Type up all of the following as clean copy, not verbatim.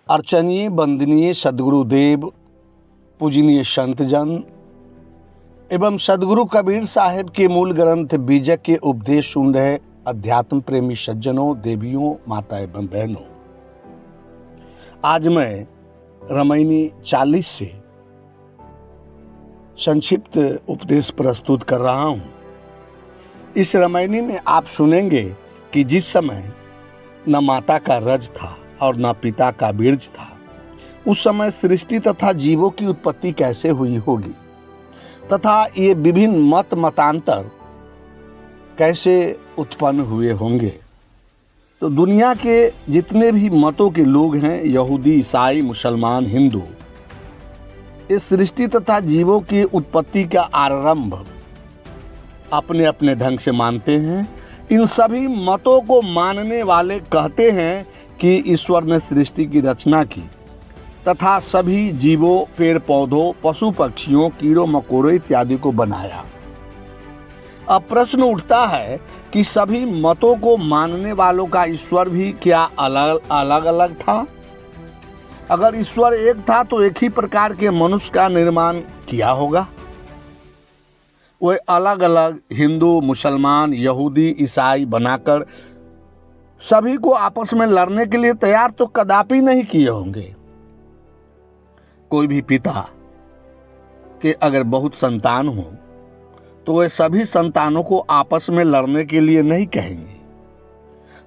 अर्चनीय वंदनीय सदगुरुदेव, पूजनीय संतजन एवं सदगुरु कबीर साहिब के मूल ग्रंथ बीजक के उपदेश सुन रहे अध्यात्म प्रेमी सज्जनों, देवियों, माता एवं बहनों, आज मैं रामायणी 40 से संक्षिप्त उपदेश प्रस्तुत कर रहा हूं। इस रामायणी में आप सुनेंगे कि जिस समय न माता का रज था और न पिता का बीज था, उस समय सृष्टि तथा जीवों की उत्पत्ति कैसे हुई होगी तथा ये विभिन्न मतांतर कैसे उत्पन्न हुए होंगे। तो दुनिया के जितने भी मतों के लोग हैं, यहूदी, ईसाई, मुसलमान, हिंदू, इस सृष्टि तथा जीवों की उत्पत्ति का आरंभ अपने अपने ढंग से मानते हैं। इन सभी मतों को मानने वाले कहते हैं कि ईश्वर ने सृष्टि की रचना की तथा सभी जीवों, पेड़ पौधों, पशु पक्षियों, कीड़ों मकोड़ों इत्यादि को बनाया। अब प्रश्न उठता है कि सभी मतों को मानने वालों का ईश्वर भी क्या अलग अलग था? अगर ईश्वर एक था तो एक ही प्रकार के मनुष्य का निर्माण किया होगा। वे अलग अलग हिंदू, मुसलमान, यहूदी, ईसाई बनाकर सभी को आपस में लड़ने के लिए तैयार तो कदापि नहीं किए होंगे। कोई भी पिता के अगर बहुत संतान हो तो वे सभी संतानों को आपस में लड़ने के लिए नहीं कहेंगे।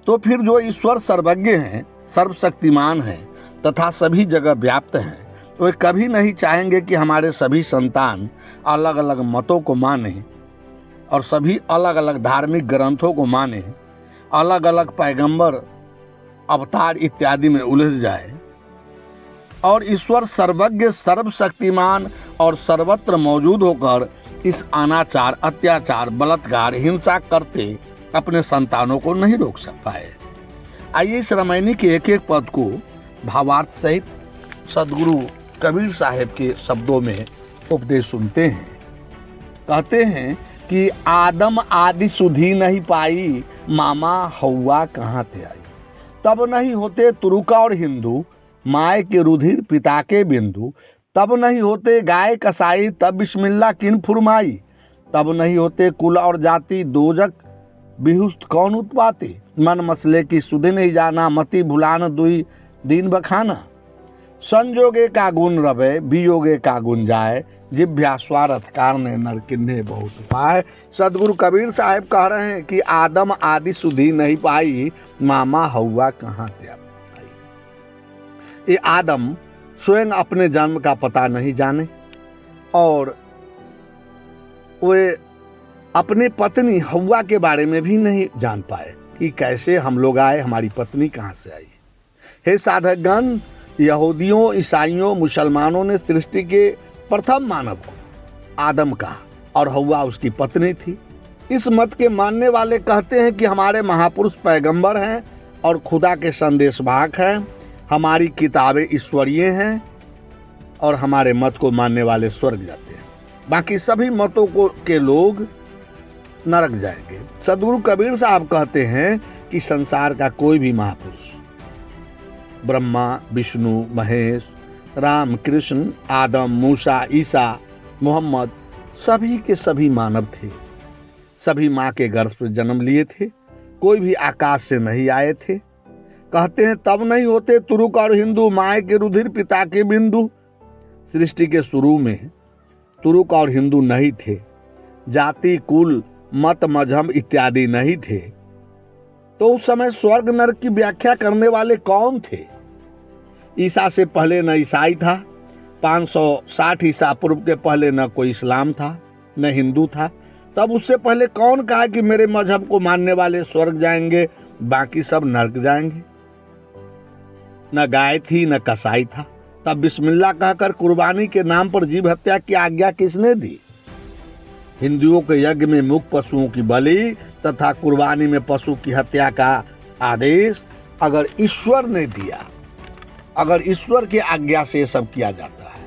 तो फिर जो ईश्वर सर्वज्ञ हैं, सर्वशक्तिमान हैं तथा सभी जगह व्याप्त हैं, वे कभी नहीं चाहेंगे कि हमारे सभी संतान अलग अलग मतों को माने और सभी अलग अलग धार्मिक ग्रंथों को माने, अलग अलग पैगंबर, अवतार इत्यादि में उलझ जाए और ईश्वर सर्वज्ञ, सर्वशक्तिमान और सर्वत्र मौजूद होकर इस अनाचार, अत्याचार, बलात्कार, हिंसा करते अपने संतानों को नहीं रोक पाए। आइए इस रामायणी के एक एक पद को भावार्थ सहित सदगुरु कबीर साहिब के शब्दों में उपदेश सुनते हैं। कहते हैं कि आदम आदि सुधी नहीं पाई, मामा हौवा कहाँ ते आई। तब नहीं होते तुरुका और हिंदू, माए के रुधिर पिता के बिंदु। तब नहीं होते गाय कसाई, तब बिस्मिल्लाह किन फुरमाई। तब नहीं होते कुल और जाति, दोजक बिहुस्त कौन उत्पाती। मन मसले की सुधि नहीं जाना, मति भुलान दुई दीन बखाना। संजोगे का गुण रवे, वियोगे का गुण जाए, जिभ्या स्वार्थ कारणे नर किन्हे बहुत पाए। सदगुरु कबीर साहब कह रहे हैं कि आदम आदि सुधी नहीं पाई, मामा हौवा कहाँ से आई। ये आदम स्वयं अपने जन्म का पता नहीं जाने और वे अपने पत्नी हौवा के बारे में भी नहीं जान पाए कि कैसे हम लोग आए, हमारी पत्नी कहाँ से आई। हे साधकगण, यहूदियों, ईसाइयों, मुसलमानों ने सृष्टि के प्रथम मानव को आदम कहा और हौवा उसकी पत्नी थी। इस मत के मानने वाले कहते हैं कि हमारे महापुरुष पैगंबर हैं और खुदा के संदेशवाहक हैं, हमारी किताबें ईश्वरीय हैं और हमारे मत को मानने वाले स्वर्ग जाते हैं, बाकी सभी मतों के लोग नरक जाएंगे। सदगुरु कबीर साहब कहते हैं कि संसार का कोई भी महापुरुष, ब्रह्मा, विष्णु, महेश, राम, कृष्ण, आदम, मूसा, ईसा, मोहम्मद, सभी के सभी मानव थे। सभी माँ के गर्भ से जन्म लिए थे, कोई भी आकाश से नहीं आए थे। कहते हैं तब नहीं होते तुरुक और हिंदू, माए के रुधिर पिता के बिंदु। सृष्टि के शुरू में तुरुक और हिंदू नहीं थे, जाति, कुल, मत, मजहब इत्यादि नहीं थे। तो उस समय स्वर्ग नरक की व्याख्या करने वाले कौन थे? ईसा से पहले न ईसाई था, 560 ईसा पूर्व के पहले न कोई इस्लाम था, न हिंदू था। तब उससे पहले कौन कहा कि मेरे मजहब को मानने वाले स्वर्ग जाएंगे, बाकी सब नरक जाएंगे? न गाय थी, न कसाई था। तब बिस्मिल्लाह कहकर कुर्बानी के नाम पर जीव हत्या की आज्ञा किसने दी? हिंदुओं के यज्ञ में मुख पशुओं की बलि तथा कुर्बानी में पशु की हत्या का आदेश अगर ईश्वर ने दिया, अगर ईश्वर की आज्ञा से सब किया जाता है,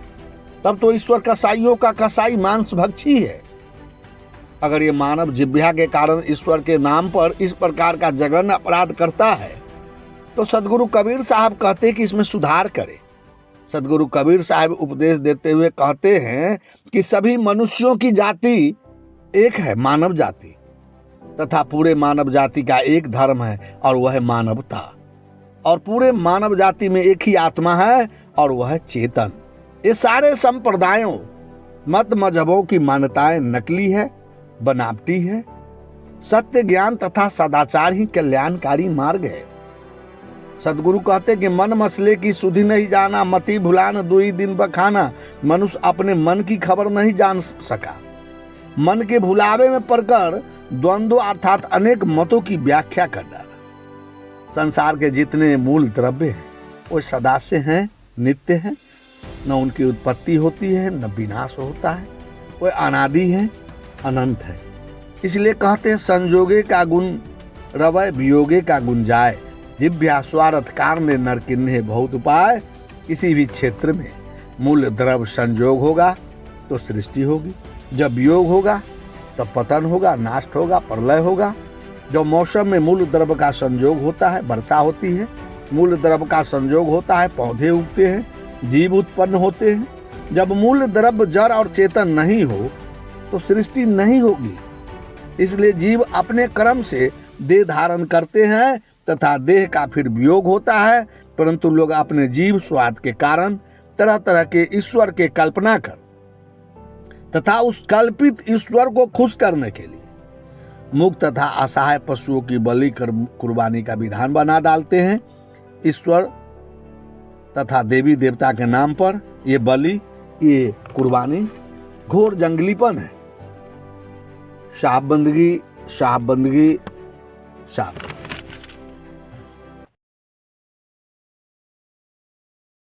तब तो ईश्वर कसाईयों का कसाई मांस भक्षी है। अगर ये मानव जिह्वा के कारण ईश्वर के नाम पर इस प्रकार का जघन्य अपराध करता है तो सदगुरु कबीर साहब कहते कि इसमें सुधार करें। सदगुरु कबीर साहब उपदेश देते हुए कहते हैं कि सभी मनुष्यों की जाति एक है, मानव जाति, तथा पूरे मानव जाति का एक धर्म है और वह है मानवता। और पूरे मानव जाति में एक ही आत्मा है और वह है चेतन। ये सारे संप्रदायों, मत मजहबों की मान्यताएं नकली है, बनावटी है। सत्य, ज्ञान तथा सदाचार ही कल्याणकारी मार्ग है। सदगुरु कहते कि मन मसले की सुधि नहीं जाना, मति भुलान दुई दिन बखाना। मनुष्य अपने मन की खबर नहीं जान सका। मन के भुलावे में पड़कर द्वंद्व अर्थात अनेक मतों की व्याख्या कर डाला। संसार के जितने मूल द्रव्य हैं वो सदा से हैं, नित्य हैं, न उनकी उत्पत्ति होती है न विनाश होता है। वो अनादि है, अनंत है। इसलिए कहते हैं संजोगे का गुण रवै, वियोगे का गुण जाए। दिव्या स्वार्थ कारणे नर किन्हे बहुत उपाय। किसी भी क्षेत्र में मूल द्रव्य संजोग होगा तो सृष्टि होगी, जब वियोग होगा तब पतन होगा, नाश होगा, प्रलय होगा। जब मौसम में मूल द्रव्य का संयोग होता है, वर्षा होती है। मूल द्रव्य का संयोग होता है, पौधे उगते हैं, जीव उत्पन्न होते हैं। जब मूल द्रव्य जड़ और चेतन नहीं हो तो सृष्टि नहीं होगी। इसलिए जीव अपने कर्म से देह धारण करते हैं तथा देह का फिर वियोग होता है। परंतु लोग अपने जीव स्वार्थ के कारण तरह तरह के ईश्वर के कल्पना कर तथा उस कल्पित ईश्वर को खुश करने के लिए मुक्त तथा असहाय पशुओं की बलि कर कुर्बानी का विधान बना डालते हैं। ईश्वर तथा देवी देवता के नाम पर ये बलि, ये कुर्बानी घोर जंगलीपन है। साहब बंदगी, साहब बंदगी, साहब।